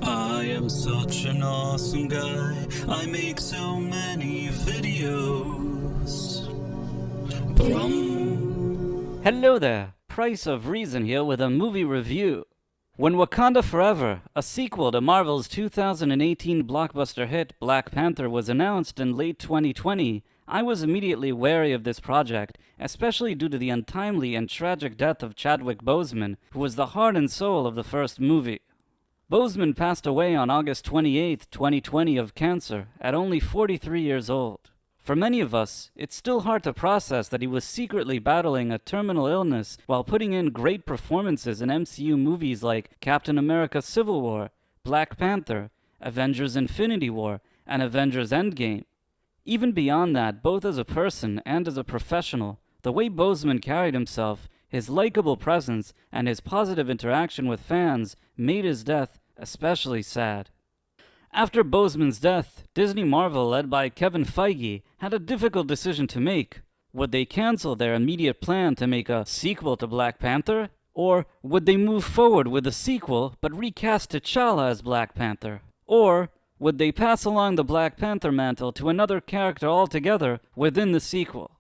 I am such an awesome guy. I make so many videos. Hello there, Price of Reason here with a movie review. When Wakanda Forever, a sequel to Marvel's 2018 blockbuster hit Black Panther, was announced in late 2020, I was immediately wary of this project, especially due to the untimely and tragic death of Chadwick Boseman, who was the heart and soul of the first movie. Boseman passed away on August 28, 2020 of cancer, at only 43 years old. For many of us, it's still hard to process that he was secretly battling a terminal illness while putting in great performances in MCU movies like Captain America Civil War, Black Panther, Avengers Infinity War, and Avengers Endgame. Even beyond that, both as a person and as a professional, the way Boseman carried himself, his likable presence, and his positive interaction with fans made his death especially sad. After Boseman's death, Disney Marvel, led by Kevin Feige, had a difficult decision to make. Would they cancel their immediate plan to make a sequel to Black Panther? Or would they move forward with a sequel but recast T'Challa as Black Panther? Or would they pass along the Black Panther mantle to another character altogether within the sequel?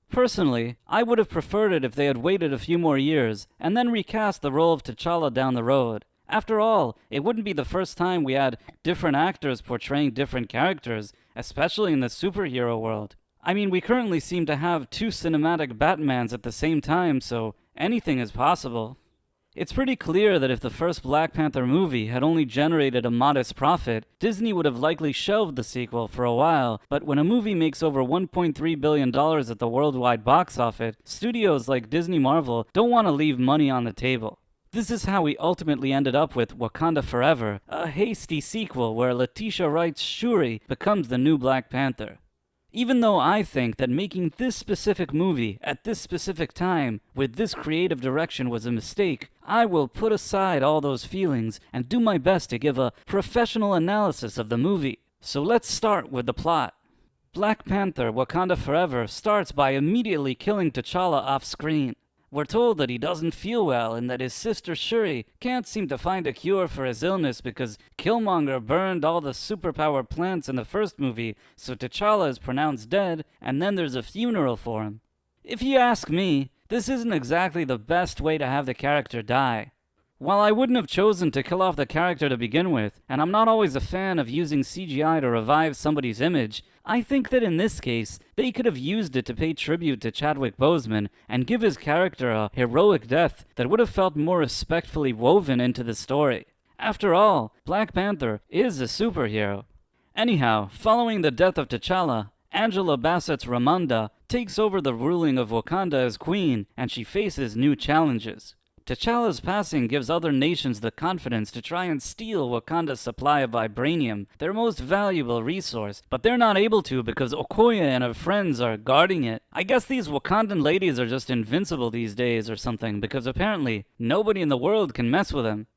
Personally, I would have preferred it if they had waited a few more years and then recast the role of T'Challa down the road. After all, it wouldn't be the first time we had different actors portraying different characters, especially in the superhero world. I mean, we currently seem to have two cinematic Batmans at the same time, so anything is possible. It's pretty clear that if the first Black Panther movie had only generated a modest profit, Disney would have likely shelved the sequel for a while, but when a movie makes over $1.3 billion at the worldwide box office, studios like Disney Marvel don't want to leave money on the table. This is how we ultimately ended up with Wakanda Forever, a hasty sequel where Letitia Wright's Shuri becomes the new Black Panther. Even though I think that making this specific movie at this specific time with this creative direction was a mistake, I will put aside all those feelings and do my best to give a professional analysis of the movie. So let's start with the plot. Black Panther Wakanda Forever starts by immediately killing T'Challa off screen. We're told that he doesn't feel well and that his sister Shuri can't seem to find a cure for his illness because Killmonger burned all the superpower plants in the first movie, so T'Challa is pronounced dead, and then there's a funeral for him. If you ask me, this isn't exactly the best way to have the character die. While I wouldn't have chosen to kill off the character to begin with, and I'm not always a fan of using CGI to revive somebody's image, I think that in this case, they could have used it to pay tribute to Chadwick Boseman and give his character a heroic death that would have felt more respectfully woven into the story. After all, Black Panther is a superhero. Anyhow, following the death of T'Challa, Angela Bassett's Ramonda takes over the ruling of Wakanda as queen, and she faces new challenges. T'Challa's passing gives other nations the confidence to try and steal Wakanda's supply of vibranium, their most valuable resource, but they're not able to because Okoye and her friends are guarding it. I guess these Wakandan ladies are just invincible these days or something, because apparently nobody in the world can mess with them.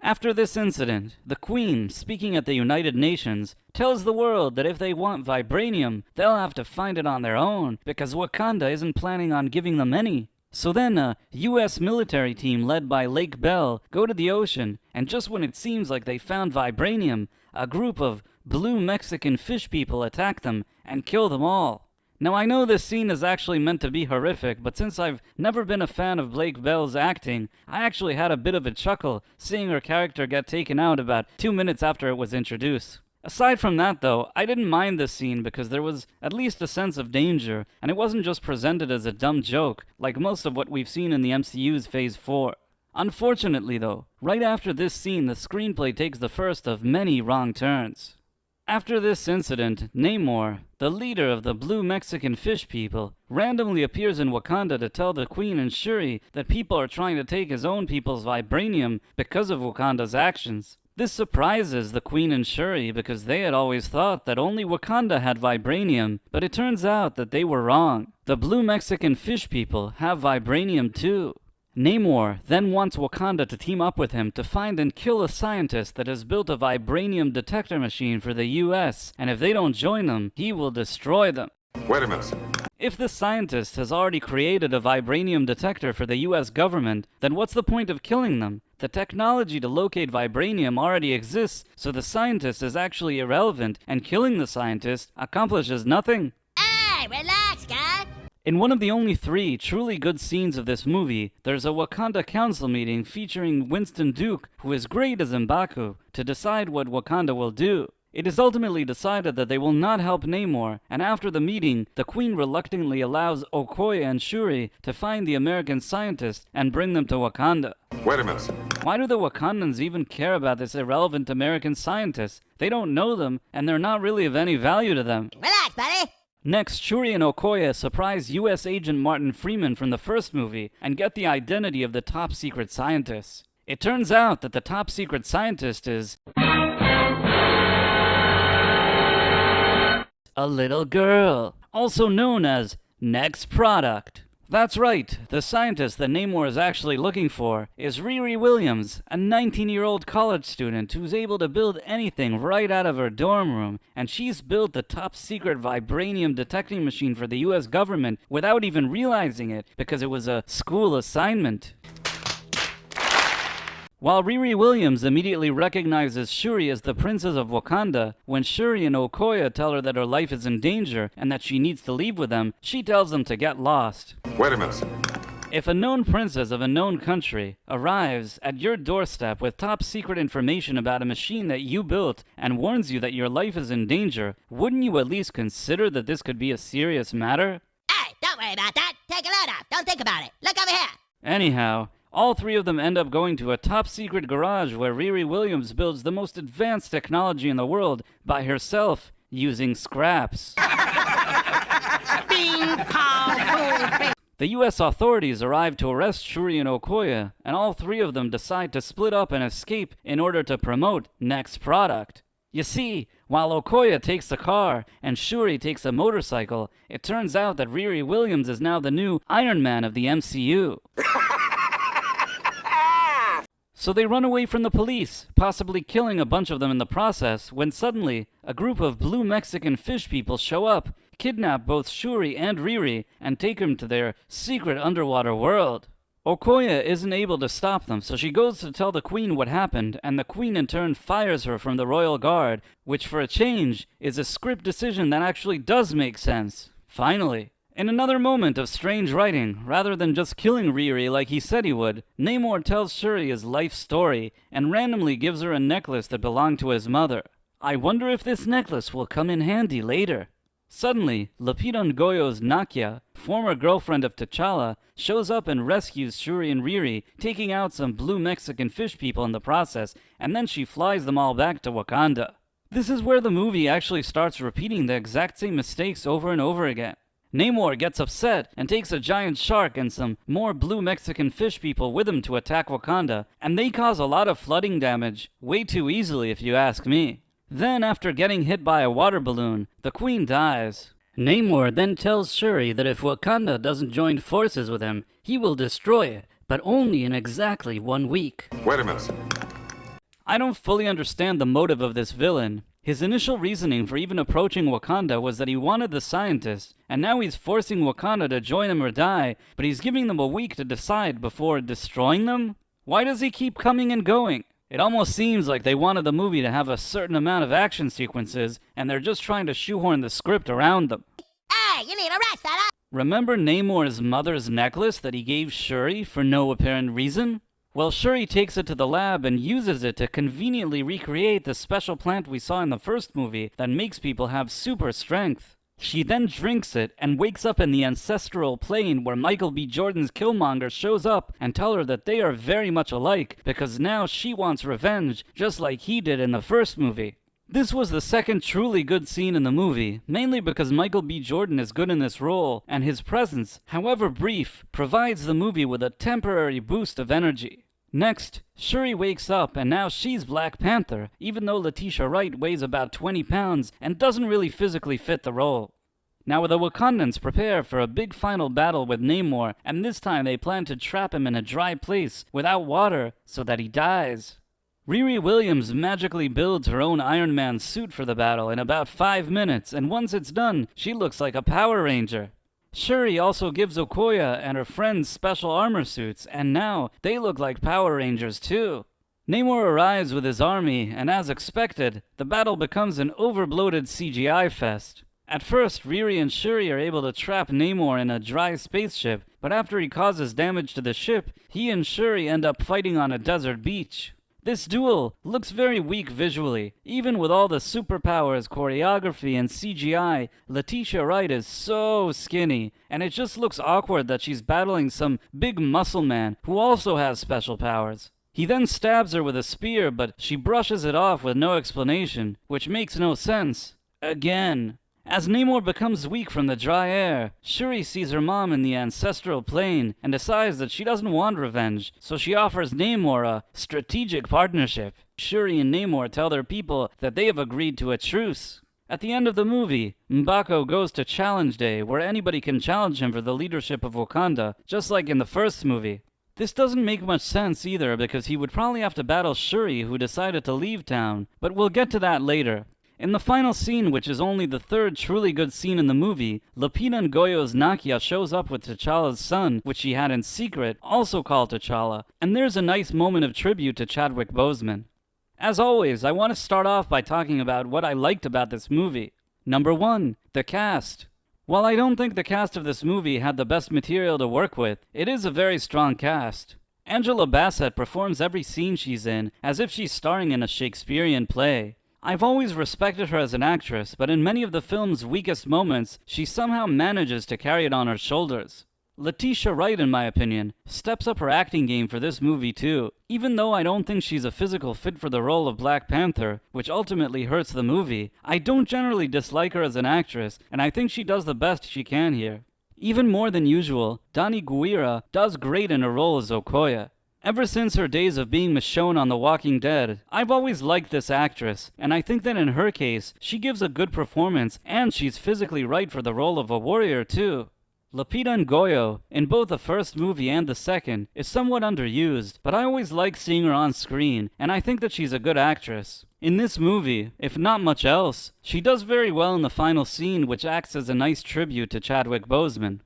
After this incident, the Queen, speaking at the United Nations, tells the world that if they want vibranium, they'll have to find it on their own, because Wakanda isn't planning on giving them any. So then a US military team led by Lake Bell go to the ocean, and just when it seems like they found vibranium, a group of blue Mexican fish people attack them and kill them all. Now I know this scene is actually meant to be horrific, but since I've never been a fan of Lake Bell's acting, I actually had a bit of a chuckle seeing her character get taken out about 2 minutes after it was introduced. Aside from that though, I didn't mind this scene because there was at least a sense of danger, and it wasn't just presented as a dumb joke, like most of what we've seen in the MCU's Phase 4. Unfortunately though, right after this scene the screenplay takes the first of many wrong turns. After this incident, Namor, the leader of the blue Mexican fish people, randomly appears in Wakanda to tell the Queen and Shuri that people are trying to take his own people's vibranium because of Wakanda's actions. This surprises the Queen and Shuri because they had always thought that only Wakanda had vibranium, but it turns out that they were wrong. The blue Mexican fish people have vibranium too. Namor then wants Wakanda to team up with him to find and kill a scientist that has built a vibranium detector machine for the US, and if they don't join him, he will destroy them. Wait a minute. If this scientist has already created a vibranium detector for the US government, then what's the point of killing them? The technology to locate vibranium already exists, so the scientist is actually irrelevant, and killing the scientist accomplishes nothing. Hey, relax, guy. In one of the only 3 truly good scenes of this movie, there's a Wakanda council meeting featuring Winston Duke, who is great as M'Baku, to decide what Wakanda will do. It is ultimately decided that they will not help Namor, and after the meeting, the Queen reluctantly allows Okoye and Shuri to find the American scientists and bring them to Wakanda. Wait a minute. Why do the Wakandans even care about this irrelevant American scientist? They don't know them, and they're not really of any value to them. Relax, buddy. Next, Shuri and Okoye surprise US agent Martin Freeman from the first movie and get the identity of the top secret scientist. It turns out that the top secret scientist is a little girl, also known as Next Product. That's right, the scientist that Namor is actually looking for is Riri Williams, a 19-year-old college student who's able to build anything right out of her dorm room, and she's built the top-secret vibranium detecting machine for the US government without even realizing it, because it was a school assignment. While Riri Williams immediately recognizes Shuri as the princess of Wakanda, when Shuri and Okoye tell her that her life is in danger and that she needs to leave with them, she tells them to get lost. Wait a minute. If a known princess of a known country arrives at your doorstep with top secret information about a machine that you built and warns you that your life is in danger, wouldn't you at least consider that this could be a serious matter? Hey, don't worry about that. Take a load off. Don't think about it. Look over here. Anyhow, all 3 of them end up going to a top-secret garage where Riri Williams builds the most advanced technology in the world by herself, using scraps. Bing, pow, boom, bing. The US authorities arrive to arrest Shuri and Okoye, and all 3 of them decide to split up and escape in order to promote Next Product. You see, while Okoye takes the car and Shuri takes a motorcycle, it turns out that Riri Williams is now the new Iron Man of the MCU. So they run away from the police, possibly killing a bunch of them in the process, when suddenly, a group of blue Mexican fish people show up, kidnap both Shuri and Riri, and take them to their secret underwater world. Okoye isn't able to stop them, so she goes to tell the Queen what happened, and the Queen in turn fires her from the Royal Guard, which for a change, is a script decision that actually does make sense. Finally. In another moment of strange writing, rather than just killing Riri like he said he would, Namor tells Shuri his life story and randomly gives her a necklace that belonged to his mother. I wonder if this necklace will come in handy later. Suddenly, Lupita Nyong'o's Nakia, former girlfriend of T'Challa, shows up and rescues Shuri and Riri, taking out some blue Mexican fish people in the process, and then she flies them all back to Wakanda. This is where the movie actually starts repeating the exact same mistakes over and over again. Namor gets upset and takes a giant shark and some more blue Mexican fish people with him to attack Wakanda, and they cause a lot of flooding damage, way too easily if you ask me. Then, after getting hit by a water balloon, the Queen dies. Namor then tells Shuri that if Wakanda doesn't join forces with him, he will destroy it, but only in exactly 1 week. Wait a minute. I don't fully understand the motive of this villain. His initial reasoning for even approaching Wakanda was that he wanted the scientists, and now he's forcing Wakanda to join him or die, but he's giving them a week to decide before destroying them? Why does he keep coming and going? It almost seems like they wanted the movie to have a certain amount of action sequences, and they're just trying to shoehorn the script around them. Hey, you need a rest, fella. Remember Namor's mother's necklace that he gave Shuri for no apparent reason? Well, Shuri takes it to the lab and uses it to conveniently recreate the special plant we saw in the first movie that makes people have super strength. She then drinks it and wakes up in the ancestral plane where Michael B. Jordan's Killmonger shows up and tells her that they are very much alike because now she wants revenge just like he did in the first movie. This was the second truly good scene in the movie, mainly because Michael B. Jordan is good in this role and his presence, however brief, provides the movie with a temporary boost of energy. Next, Shuri wakes up and now she's Black Panther, even though Letitia Wright weighs about 20 pounds and doesn't really physically fit the role. Now the Wakandans prepare for a big final battle with Namor, and this time they plan to trap him in a dry place without water so that he dies. Riri Williams magically builds her own Iron Man suit for the battle in about 5 minutes, and once it's done, she looks like a Power Ranger. Shuri also gives Okoye and her friends special armor suits, and now they look like Power Rangers too. Namor arrives with his army, and as expected, the battle becomes an overbloated CGI fest. At first, Riri and Shuri are able to trap Namor in a dry spaceship, but after he causes damage to the ship, he and Shuri end up fighting on a desert beach. This duel looks very weak visually. Even with all the superpowers, choreography, and CGI, Letitia Wright is so skinny, and it just looks awkward that she's battling some big muscle man who also has special powers. He then stabs her with a spear, but she brushes it off with no explanation, which makes no sense. Again. As Namor becomes weak from the dry air, Shuri sees her mom in the ancestral plane and decides that she doesn't want revenge, so she offers Namor a strategic partnership. Shuri and Namor tell their people that they have agreed to a truce. At the end of the movie, M'Baku goes to Challenge Day, where anybody can challenge him for the leadership of Wakanda, just like in the first movie. This doesn't make much sense either, because he would probably have to battle Shuri, who decided to leave town, but we'll get to that later. In the final scene, which is only the third truly good scene in the movie, Lupita Nyong'o's Nakia shows up with T'Challa's son, which she had in secret, also called T'Challa, and there's a nice moment of tribute to Chadwick Boseman. As always, I want to start off by talking about what I liked about this movie. Number 1, the cast. While I don't think the cast of this movie had the best material to work with, it is a very strong cast. Angela Bassett performs every scene she's in as if she's starring in a Shakespearean play. I've always respected her as an actress, but in many of the film's weakest moments, she somehow manages to carry it on her shoulders. Letitia Wright, in my opinion, steps up her acting game for this movie too. Even though I don't think she's a physical fit for the role of Black Panther, which ultimately hurts the movie, I don't generally dislike her as an actress, and I think she does the best she can here. Even more than usual, Gurira does great in her role as Okoye. Ever since her days of being Michonne on The Walking Dead, I've always liked this actress, and I think that in her case, she gives a good performance, and she's physically right for the role of a warrior too. Lupita Nyong'o, in both the first movie and the second, is somewhat underused, but I always like seeing her on screen, and I think that she's a good actress. In this movie, if not much else, she does very well in the final scene, which acts as a nice tribute to Chadwick Boseman.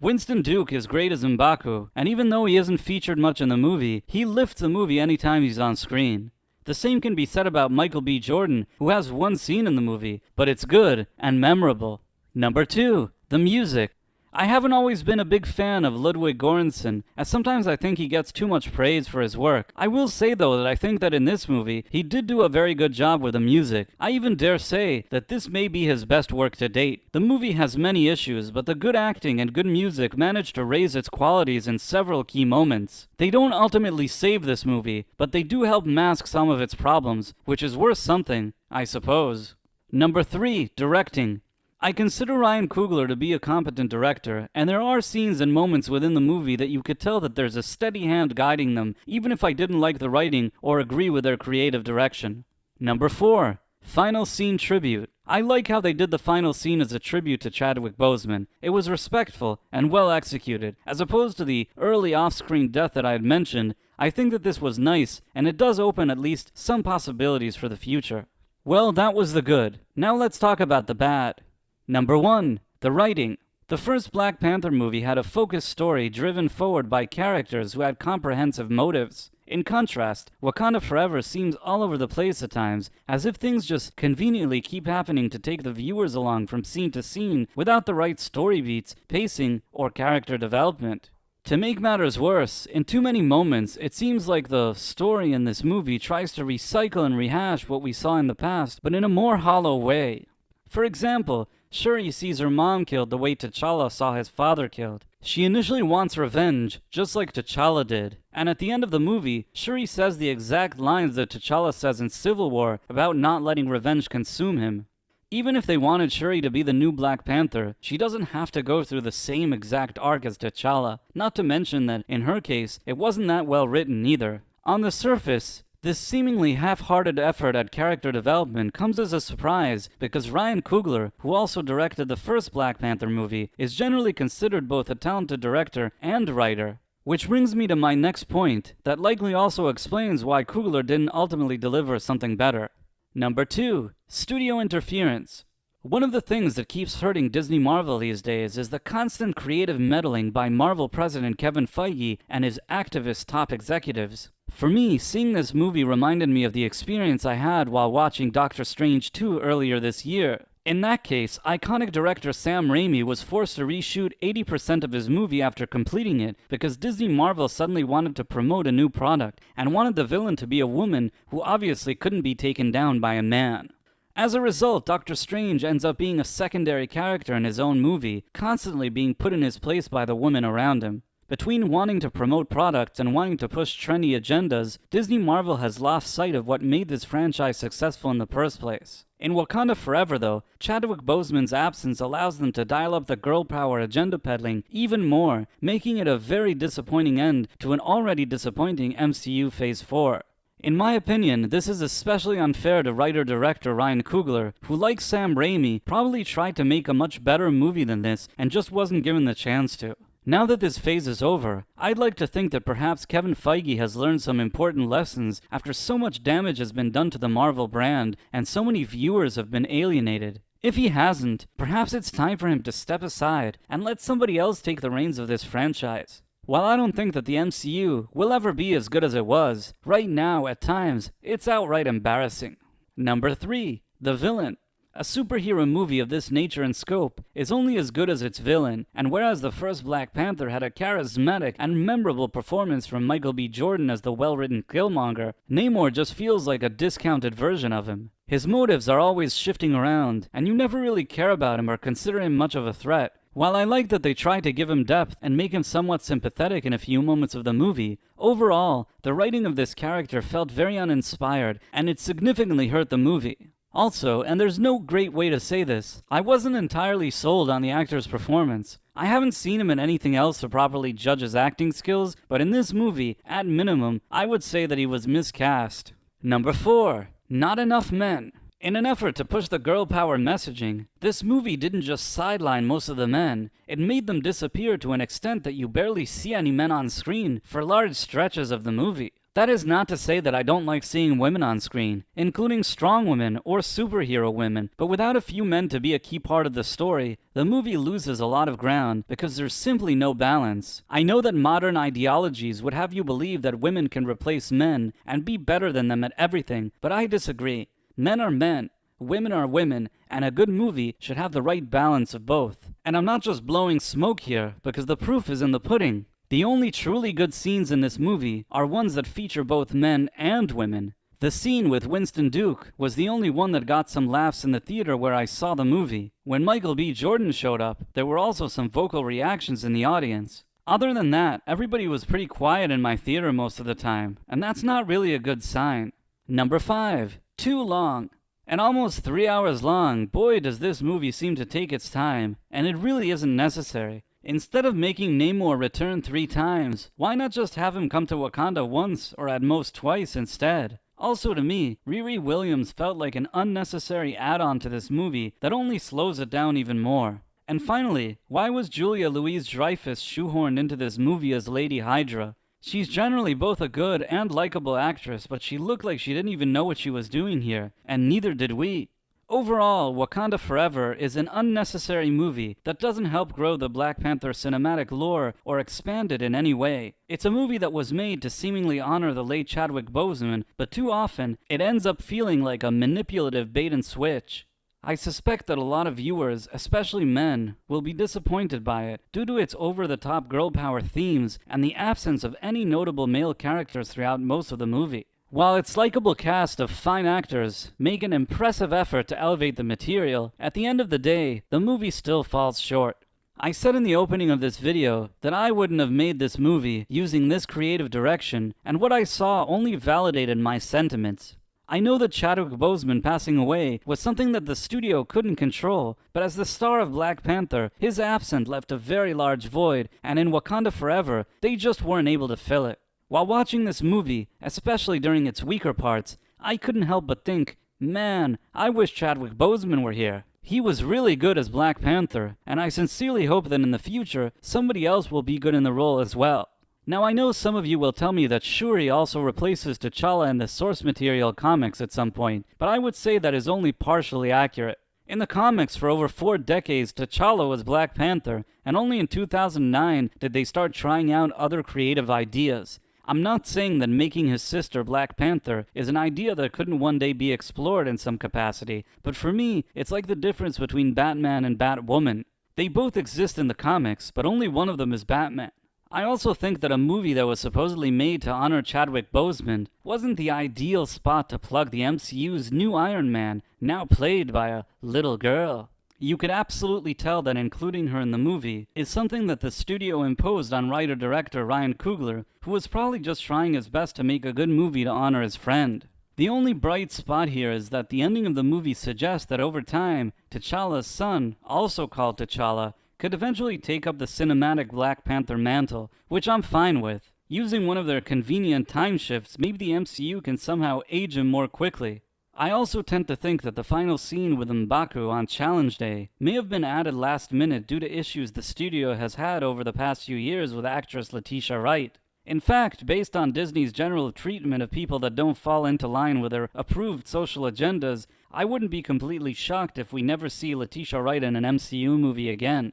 Winston Duke is great as M'Baku, and even though he isn't featured much in the movie, he lifts the movie anytime he's on screen. The same can be said about Michael B. Jordan, who has one scene in the movie, but it's good and memorable. Number 2, the music. I haven't always been a big fan of Ludwig Göransson, as sometimes I think he gets too much praise for his work. I will say though that I think that in this movie, he did do a very good job with the music. I even dare say that this may be his best work to date. The movie has many issues, but the good acting and good music managed to raise its qualities in several key moments. They don't ultimately save this movie, but they do help mask some of its problems, which is worth something, I suppose. Number 3, directing. I consider Ryan Coogler to be a competent director, and there are scenes and moments within the movie that you could tell that there's a steady hand guiding them, even if I didn't like the writing or agree with their creative direction. Number 4, final scene tribute. I like how they did the final scene as a tribute to Chadwick Boseman. It was respectful and well executed. As opposed to the early off-screen death that I had mentioned, I think that this was nice, and it does open at least some possibilities for the future. Well, that was the good. Now let's talk about the bad. Number 1, the writing. The first Black Panther movie had a focused story driven forward by characters who had comprehensive motives. In contrast, Wakanda Forever seems all over the place at times, as if things just conveniently keep happening to take the viewers along from scene to scene without the right story beats, pacing, or character development. To make matters worse, in too many moments, it seems like the story in this movie tries to recycle and rehash what we saw in the past, but in a more hollow way. For example, Shuri sees her mom killed the way T'Challa saw his father killed. She initially wants revenge, just like T'Challa did. And at the end of the movie, Shuri says the exact lines that T'Challa says in Civil War about not letting revenge consume him. Even if they wanted Shuri to be the new Black Panther, she doesn't have to go through the same exact arc as T'Challa. Not to mention that, in her case, it wasn't that well written either. On the surface, this seemingly half-hearted effort at character development comes as a surprise because Ryan Coogler, who also directed the first Black Panther movie, is generally considered both a talented director and writer. Which brings me to my next point that likely also explains why Coogler didn't ultimately deliver something better. Number 2, studio interference. One of the things that keeps hurting Disney Marvel these days is the constant creative meddling by Marvel president Kevin Feige and his activist top executives. For me, seeing this movie reminded me of the experience I had while watching Doctor Strange 2 earlier this year. In that case, iconic director Sam Raimi was forced to reshoot 80% of his movie after completing it because Disney Marvel suddenly wanted to promote a new product and wanted the villain to be a woman who obviously couldn't be taken down by a man. As a result, Doctor Strange ends up being a secondary character in his own movie, constantly being put in his place by the women around him. Between wanting to promote products and wanting to push trendy agendas, Disney Marvel has lost sight of what made this franchise successful in the first place. In Wakanda Forever, though, Chadwick Boseman's absence allows them to dial up the girl power agenda peddling even more, making it a very disappointing end to an already disappointing MCU Phase 4. In my opinion, this is especially unfair to writer-director Ryan Coogler, who, like Sam Raimi, probably tried to make a much better movie than this and just wasn't given the chance to. Now that this phase is over, I'd like to think that perhaps Kevin Feige has learned some important lessons after so much damage has been done to the Marvel brand and so many viewers have been alienated. If he hasn't, perhaps it's time for him to step aside and let somebody else take the reins of this franchise. While I don't think that the MCU will ever be as good as it was, right now, at times, it's outright embarrassing. Number 3. The Villain. A superhero movie of this nature and scope is only as good as its villain, and whereas the first Black Panther had a charismatic and memorable performance from Michael B. Jordan as the well-written Killmonger, Namor just feels like a discounted version of him. His motives are always shifting around, and you never really care about him or consider him much of a threat. While I like that they try to give him depth and make him somewhat sympathetic in a few moments of the movie, overall, the writing of this character felt very uninspired, and it significantly hurt the movie. Also, and there's no great way to say this, I wasn't entirely sold on the actor's performance. I haven't seen him in anything else to properly judge his acting skills, but in this movie, at minimum, I would say that he was miscast. Number 4. Not enough men. In an effort to push the girl power messaging, this movie didn't just sideline most of the men, it made them disappear to an extent that you barely see any men on screen for large stretches of the movie. That is not to say that I don't like seeing women on screen, including strong women or superhero women, but without a few men to be a key part of the story, the movie loses a lot of ground because there's simply no balance. I know that modern ideologies would have you believe that women can replace men and be better than them at everything, but I disagree. Men are men, women are women, and a good movie should have the right balance of both. And I'm not just blowing smoke here, because the proof is in the pudding. The only truly good scenes in this movie are ones that feature both men and women. The scene with Winston Duke was the only one that got some laughs in the theater where I saw the movie. When Michael B. Jordan showed up, there were also some vocal reactions in the audience. Other than that, everybody was pretty quiet in my theater most of the time, and that's not really a good sign. Number 5. Too long. And almost 3 hours long, boy does this movie seem to take its time, and it really isn't necessary. Instead of making Namor return 3 times, why not just have him come to Wakanda once, or at most twice instead? Also to me, Riri Williams felt like an unnecessary add-on to this movie that only slows it down even more. And finally, why was Julia Louis-Dreyfus shoehorned into this movie as Lady Hydra? She's generally both a good and likable actress, but she looked like she didn't even know what she was doing here, and neither did we. Overall, Wakanda Forever is an unnecessary movie that doesn't help grow the Black Panther cinematic lore or expand it in any way. It's a movie that was made to seemingly honor the late Chadwick Boseman, but too often, it ends up feeling like a manipulative bait and switch. I suspect that a lot of viewers, especially men, will be disappointed by it due to its over-the-top girl power themes and the absence of any notable male characters throughout most of the movie. While its likable cast of fine actors make an impressive effort to elevate the material, at the end of the day, the movie still falls short. I said in the opening of this video that I wouldn't have made this movie using this creative direction, and what I saw only validated my sentiments. I know that Chadwick Boseman passing away was something that the studio couldn't control, but as the star of Black Panther, his absence left a very large void, and in Wakanda Forever, they just weren't able to fill it. While watching this movie, especially during its weaker parts, I couldn't help but think, man, I wish Chadwick Boseman were here. He was really good as Black Panther, and I sincerely hope that in the future, somebody else will be good in the role as well. Now I know some of you will tell me that Shuri also replaces T'Challa in the source material comics at some point, but I would say that is only partially accurate. In the comics, for over 4 decades, T'Challa was Black Panther, and only in 2009 did they start trying out other creative ideas. I'm not saying that making his sister Black Panther is an idea that couldn't one day be explored in some capacity, but for me, it's like the difference between Batman and Batwoman. They both exist in the comics, but only one of them is Batman. I also think that a movie that was supposedly made to honor Chadwick Boseman wasn't the ideal spot to plug the MCU's new Iron Man, now played by a little girl. You could absolutely tell that including her in the movie is something that the studio imposed on writer-director Ryan Coogler, who was probably just trying his best to make a good movie to honor his friend. The only bright spot here is that the ending of the movie suggests that over time, T'Challa's son, also called T'Challa, could eventually take up the cinematic Black Panther mantle, which I'm fine with. Using one of their convenient time shifts, maybe the MCU can somehow age him more quickly. I also tend to think that the final scene with M'Baku on Challenge Day may have been added last minute due to issues the studio has had over the past few years with actress Letitia Wright. In fact, based on Disney's general treatment of people that don't fall into line with their approved social agendas, I wouldn't be completely shocked if we never see Letitia Wright in an MCU movie again.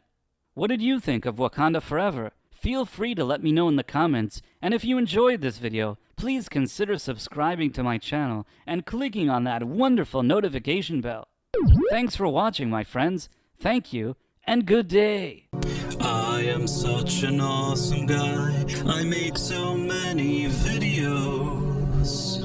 What did you think of Wakanda Forever? Feel free to let me know in the comments, and if you enjoyed this video, please consider subscribing to my channel and clicking on that wonderful notification bell. Thanks for watching, my friends. Thank you, and good day. I am such an awesome guy. I make so many videos.